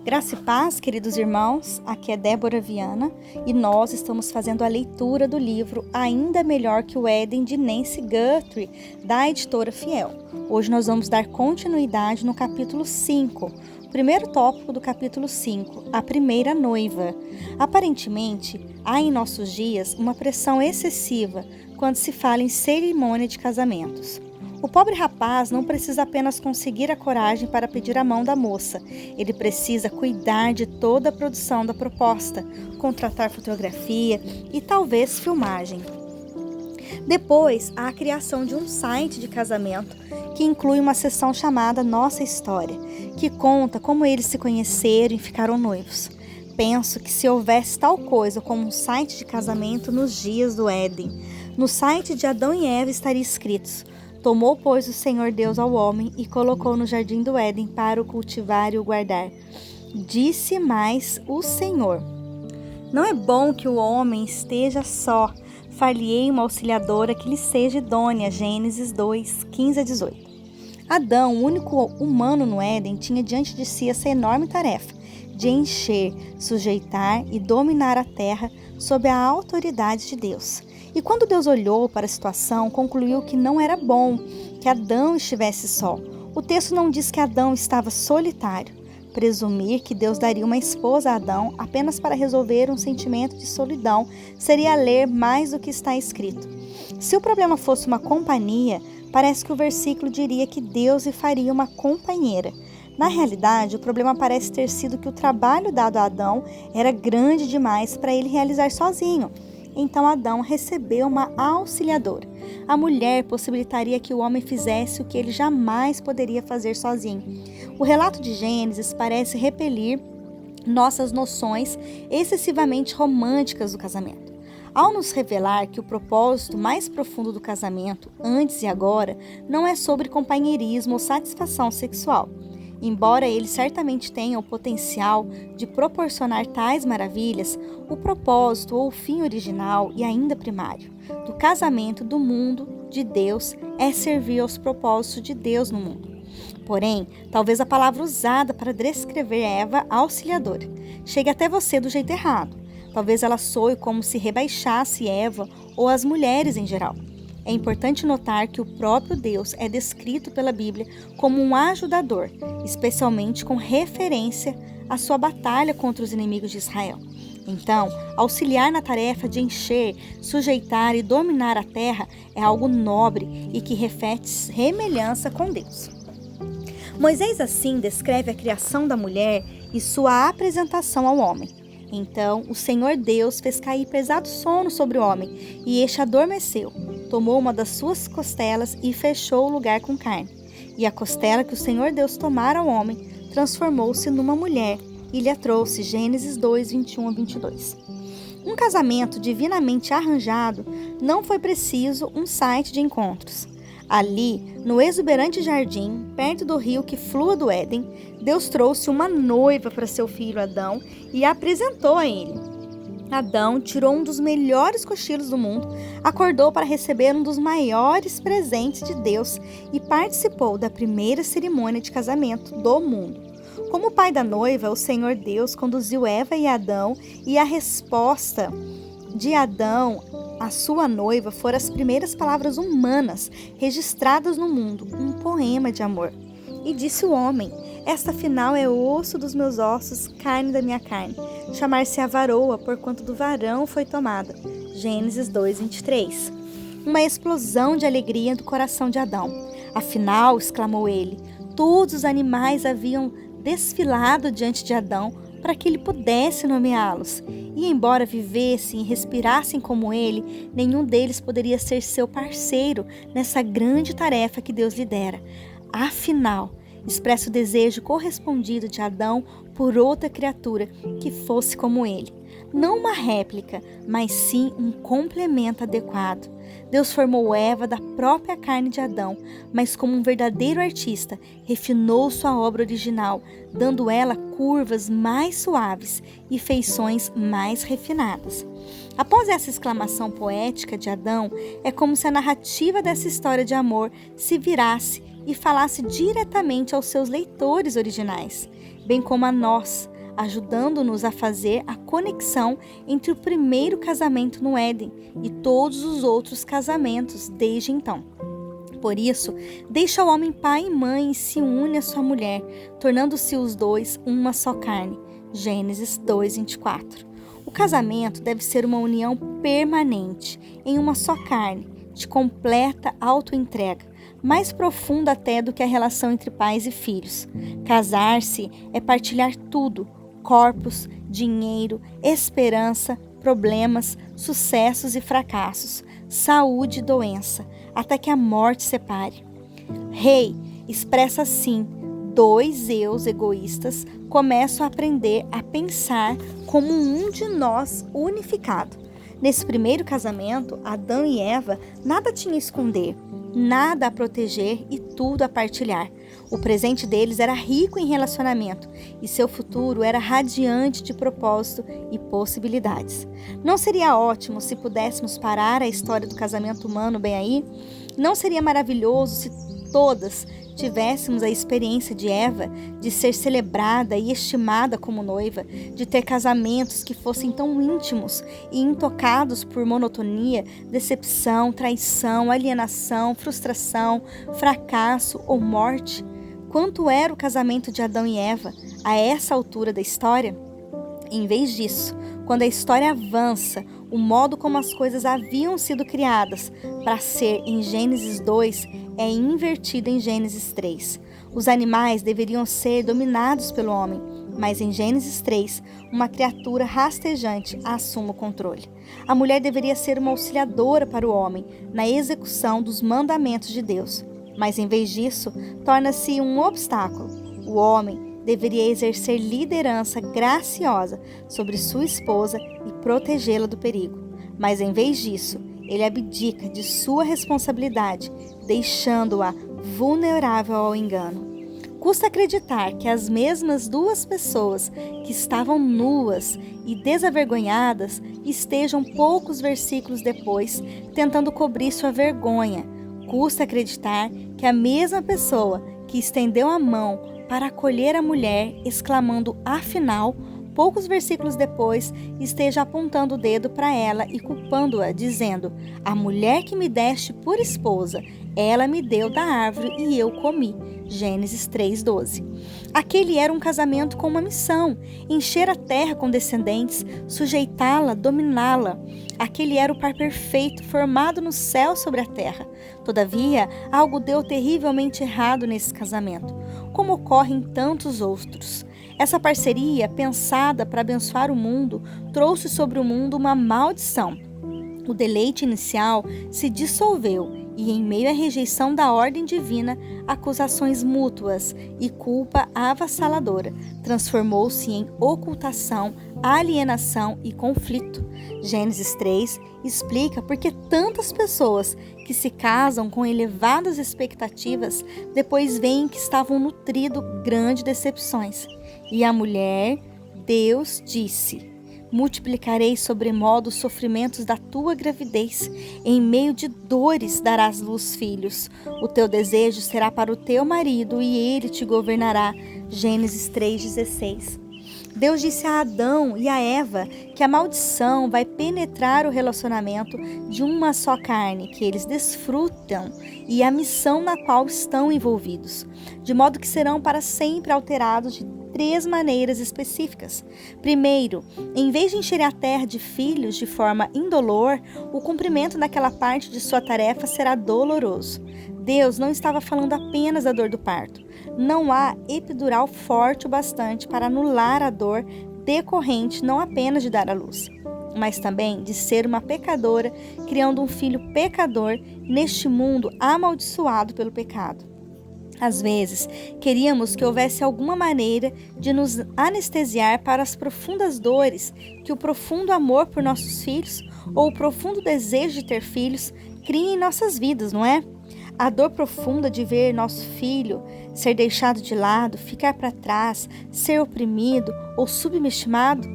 Graça e paz, queridos irmãos, aqui é Débora Viana e nós estamos fazendo a leitura do livro Ainda Melhor que o Éden, de Nancy Guthrie, da editora Fiel. Hoje nós vamos dar continuidade no capítulo 5, primeiro tópico do capítulo 5, a primeira noiva. Aparentemente, há em nossos dias uma pressão excessiva quando se fala em cerimônia de casamentos. O pobre rapaz não precisa apenas conseguir a coragem para pedir a mão da moça. Ele precisa cuidar de toda a produção da proposta, contratar fotografia e talvez filmagem. Depois, há a criação de um site de casamento que inclui uma seção chamada Nossa História, que conta como eles se conheceram e ficaram noivos. Penso que se houvesse tal coisa como um site de casamento nos dias do Éden, no site de Adão e Eva estaria escrito: tomou, pois, o Senhor Deus ao homem e colocou no jardim do Éden para o cultivar e o guardar. Disse mais o Senhor: não é bom que o homem esteja só. Far-lhe-ei uma auxiliadora que lhe seja idônea. Gênesis 2, 15 a 18. Adão, o único humano no Éden, tinha diante de si essa enorme tarefa de encher, sujeitar e dominar a terra sob a autoridade de Deus. E quando Deus olhou para a situação, concluiu que não era bom que Adão estivesse só. O texto não diz que Adão estava solitário. Presumir que Deus daria uma esposa a Adão apenas para resolver um sentimento de solidão seria ler mais do que está escrito. Se o problema fosse uma companhia, parece que o versículo diria que Deus lhe faria uma companheira. Na realidade, o problema parece ter sido que o trabalho dado a Adão era grande demais para ele realizar sozinho. Então Adão recebeu uma auxiliadora. A mulher possibilitaria que o homem fizesse o que ele jamais poderia fazer sozinho. O relato de Gênesis parece repelir nossas noções excessivamente românticas do casamento. Ao nos revelar que o propósito mais profundo do casamento, antes e agora, não é sobre companheirismo ou satisfação sexual. Embora ele certamente tenha o potencial de proporcionar tais maravilhas, o propósito ou o fim original e ainda primário do casamento do mundo de Deus é servir aos propósitos de Deus no mundo. Porém, talvez a palavra usada para descrever Eva, auxiliadora, chegue até você do jeito errado. Talvez ela soe como se rebaixasse Eva ou as mulheres em geral. É importante notar que o próprio Deus é descrito pela Bíblia como um ajudador, especialmente com referência à sua batalha contra os inimigos de Israel. Então, auxiliar na tarefa de encher, sujeitar e dominar a terra é algo nobre e que reflete semelhança com Deus. Moisés assim descreve a criação da mulher e sua apresentação ao homem. Então, o Senhor Deus fez cair pesado sono sobre o homem, e este adormeceu. Tomou uma das suas costelas e fechou o lugar com carne. E a costela que o Senhor Deus tomara ao homem transformou-se numa mulher e lhe a trouxe. Gênesis 2, 21 a 22. Um casamento divinamente arranjado não foi preciso um site de encontros. Ali, no exuberante jardim, perto do rio que flua do Éden, Deus trouxe uma noiva para seu filho Adão e a apresentou a ele. Adão tirou um dos melhores cochilos do mundo, acordou para receber um dos maiores presentes de Deus e participou da primeira cerimônia de casamento do mundo. Como pai da noiva, o Senhor Deus conduziu Eva e Adão, e a resposta de Adão à sua noiva foram as primeiras palavras humanas registradas no mundo, um poema de amor. E disse o homem: esta afinal é osso dos meus ossos, carne da minha carne. Chamar-se-á varoa, porquanto do varão foi tomada. Gênesis 2, 23. Uma explosão de alegria do coração de Adão. Afinal, exclamou ele, todos os animais haviam desfilado diante de Adão para que ele pudesse nomeá-los. E embora vivessem e respirassem como ele, nenhum deles poderia ser seu parceiro nessa grande tarefa que Deus lhe dera. Afinal, expressa o desejo correspondido de Adão por outra criatura que fosse como ele. Não uma réplica, mas sim um complemento adequado. Deus formou Eva da própria carne de Adão, mas como um verdadeiro artista, refinou sua obra original, dando ela curvas mais suaves e feições mais refinadas. Após essa exclamação poética de Adão, é como se a narrativa dessa história de amor se virasse e falasse diretamente aos seus leitores originais, bem como a nós, ajudando-nos a fazer a conexão entre o primeiro casamento no Éden e todos os outros casamentos desde então. Por isso, deixa o homem pai e mãe e se une à sua mulher, tornando-se os dois uma só carne. Gênesis 2:24. O casamento deve ser uma união permanente, em uma só carne, de completa autoentrega, mais profunda até do que a relação entre pais e filhos. Casar-se é partilhar tudo: corpos, dinheiro, esperança, problemas, sucessos e fracassos, saúde e doença, até que a morte separe. Rei expressa assim: dois eus egoístas começam a aprender a pensar como um de nós unificado. Nesse primeiro casamento, Adão e Eva nada tinham a esconder, nada a proteger e tudo a partilhar. O presente deles era rico em relacionamento e seu futuro era radiante de propósito e possibilidades. Não seria ótimo se pudéssemos parar a história do casamento humano bem aí? Não seria maravilhoso se todas tivéssemos a experiência de Eva, de ser celebrada e estimada como noiva, de ter casamentos que fossem tão íntimos e intocados por monotonia, decepção, traição, alienação, frustração, fracasso ou morte? Quanto era o casamento de Adão e Eva a essa altura da história? Em vez disso, quando a história avança, o modo como as coisas haviam sido criadas para ser em Gênesis 2 é invertido em Gênesis 3. Os animais deveriam ser dominados pelo homem, mas em Gênesis 3, uma criatura rastejante assume o controle. A mulher deveria ser uma auxiliadora para o homem na execução dos mandamentos de Deus, mas em vez disso, torna-se um obstáculo. O homem deveria exercer liderança graciosa sobre sua esposa e protegê-la do perigo. Mas em vez disso, ele abdica de sua responsabilidade, deixando-a vulnerável ao engano. Custa acreditar que as mesmas duas pessoas que estavam nuas e desavergonhadas estejam poucos versículos depois tentando cobrir sua vergonha. Custa acreditar que a mesma pessoa que estendeu a mão para acolher a mulher, exclamando afinal, poucos versículos depois, esteja apontando o dedo para ela e culpando-a, dizendo: a mulher que me deste por esposa, ela me deu da árvore e eu comi. Gênesis 3:12. Aquele era um casamento com uma missão: encher a terra com descendentes, sujeitá-la, dominá-la. Aquele era o par perfeito formado no céu sobre a terra. Todavia, algo deu terrivelmente errado nesse casamento, como ocorre em tantos outros. Essa parceria, pensada para abençoar o mundo, trouxe sobre o mundo uma maldição. O deleite inicial se dissolveu e, em meio à rejeição da ordem divina, acusações mútuas e culpa avassaladora transformou-se em ocultação, alienação e conflito. Gênesis 3 explica por que tantas pessoas que se casam com elevadas expectativas depois veem que estavam nutrindo grandes decepções. E a mulher, Deus disse: multiplicarei sobremodo os sofrimentos da tua gravidez. Em meio de dores darás luz filhos. O teu desejo será para o teu marido e ele te governará. Gênesis 3:16. Deus disse a Adão e a Eva que a maldição vai penetrar o relacionamento de uma só carne que eles desfrutam e a missão na qual estão envolvidos, de modo que serão para sempre alterados de 3 maneiras específicas. Primeiro, em vez de encher a terra de filhos de forma indolor, o cumprimento daquela parte de sua tarefa será doloroso. Deus não estava falando apenas da dor do parto. Não há epidural forte o bastante para anular a dor decorrente não apenas de dar à luz, mas também de ser uma pecadora, criando um filho pecador neste mundo amaldiçoado pelo pecado. Às vezes, queríamos que houvesse alguma maneira de nos anestesiar para as profundas dores que o profundo amor por nossos filhos ou o profundo desejo de ter filhos cria em nossas vidas, não é? A dor profunda de ver nosso filho ser deixado de lado, ficar para trás, ser oprimido ou subestimado.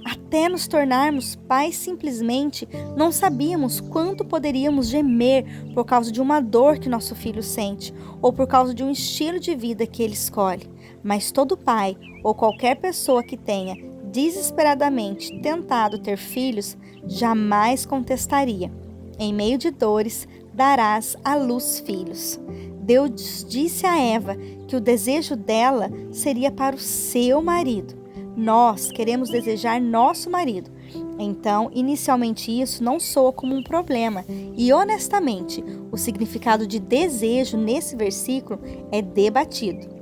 Até nos tornarmos pais, simplesmente não sabíamos quanto poderíamos gemer por causa de uma dor que nosso filho sente ou por causa de um estilo de vida que ele escolhe. Mas todo pai ou qualquer pessoa que tenha desesperadamente tentado ter filhos jamais contestaria: em meio de dores darás à luz filhos. Deus disse a Eva que o desejo dela seria para o seu marido. Nós queremos desejar nosso marido. Então, inicialmente isso não soa como um problema. E honestamente, o significado de desejo nesse versículo é debatido.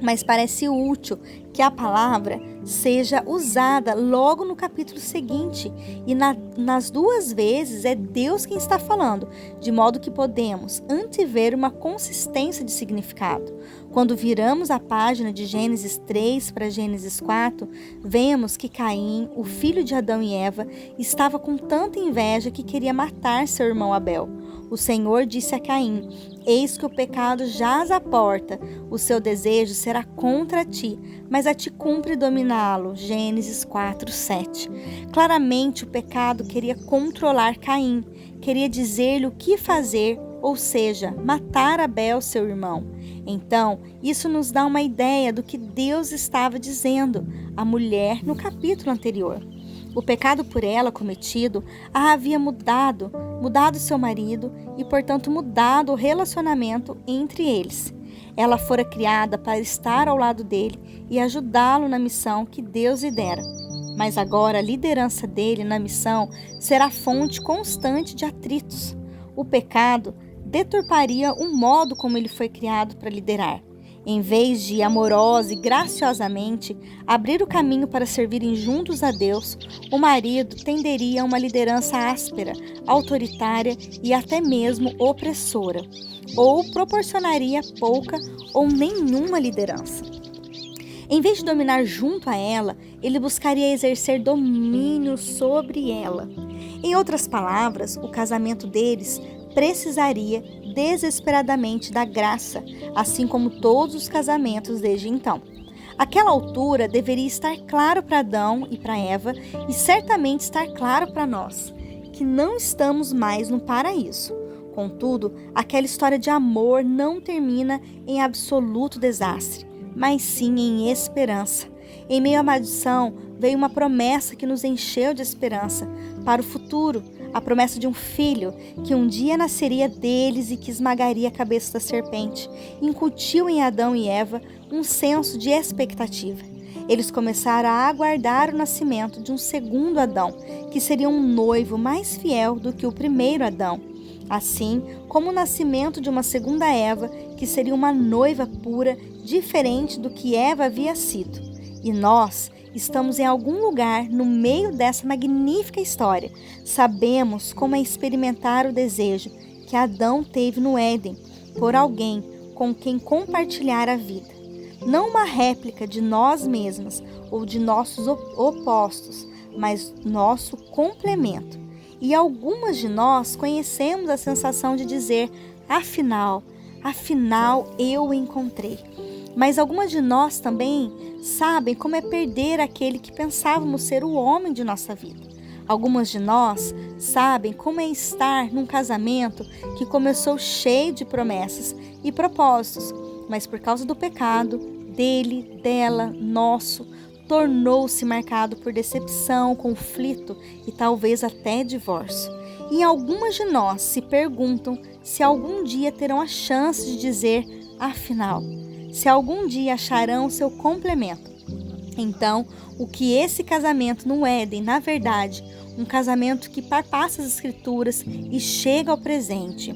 Mas parece útil que a palavra seja usada logo no capítulo seguinte. E nas duas vezes é Deus quem está falando, de modo que podemos antever uma consistência de significado. Quando viramos a página de Gênesis 3 para Gênesis 4, vemos que Caim, o filho de Adão e Eva, estava com tanta inveja que queria matar seu irmão Abel. O Senhor disse a Caim: eis que o pecado jaz à porta, o seu desejo será contra ti, mas a ti cumpre dominá-lo. Gênesis 4:7. Claramente o pecado queria controlar Caim, queria dizer-lhe o que fazer, ou seja, matar Abel, seu irmão. Então, isso nos dá uma ideia do que Deus estava dizendo à mulher no capítulo anterior. O pecado por ela cometido a havia mudado seu marido e, portanto, mudado o relacionamento entre eles. Ela fora criada para estar ao lado dele e ajudá-lo na missão que Deus lhe dera. Mas agora a liderança dele na missão será fonte constante de atritos. O pecado deturparia o modo como ele foi criado para liderar. Em vez de amorosa e graciosamente abrir o caminho para servirem juntos a Deus, o marido tenderia a uma liderança áspera, autoritária e até mesmo opressora, ou proporcionaria pouca ou nenhuma liderança. Em vez de dominar junto a ela, ele buscaria exercer domínio sobre ela. Em outras palavras, o casamento deles precisaria desesperadamente da graça, assim como todos os casamentos desde então. Àquela altura deveria estar claro para Adão e para Eva, e certamente estar claro para nós, que não estamos mais no paraíso. Contudo, aquela história de amor não termina em absoluto desastre, mas sim em esperança. Em meio à maldição, veio uma promessa que nos encheu de esperança para o futuro, a promessa de um filho que um dia nasceria deles e que esmagaria a cabeça da serpente. Incutiu em Adão e Eva um senso de expectativa. Eles começaram a aguardar o nascimento de um segundo Adão, que seria um noivo mais fiel do que o primeiro Adão, assim como o nascimento de uma segunda Eva, que seria uma noiva pura, diferente do que Eva havia sido. E nós estamos em algum lugar no meio dessa magnífica história. Sabemos como é experimentar o desejo que Adão teve no Éden por alguém com quem compartilhar a vida. Não uma réplica de nós mesmas ou de nossos opostos, mas nosso complemento. E algumas de nós conhecemos a sensação de dizer: afinal eu o encontrei. Mas algumas de nós também sabem como é perder aquele que pensávamos ser o homem de nossa vida. Algumas de nós sabem como é estar num casamento que começou cheio de promessas e propósitos, mas por causa do pecado, dele, dela, nosso, tornou-se marcado por decepção, conflito e talvez até divórcio. E algumas de nós se perguntam se algum dia terão a chance de dizer afinal, se algum dia acharão seu complemento. Então, o que esse casamento no Éden, na verdade, um casamento que perpassa as Escrituras e chega ao presente,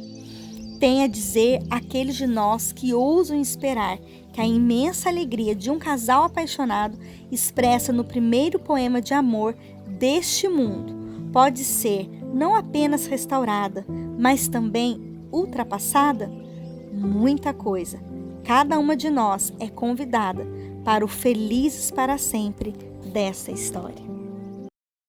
tem a dizer àqueles de nós que ousam esperar que a imensa alegria de um casal apaixonado expressa no primeiro poema de amor deste mundo pode ser não apenas restaurada, mas também ultrapassada? Muita coisa. Cada uma de nós é convidada para o felizes para sempre dessa história.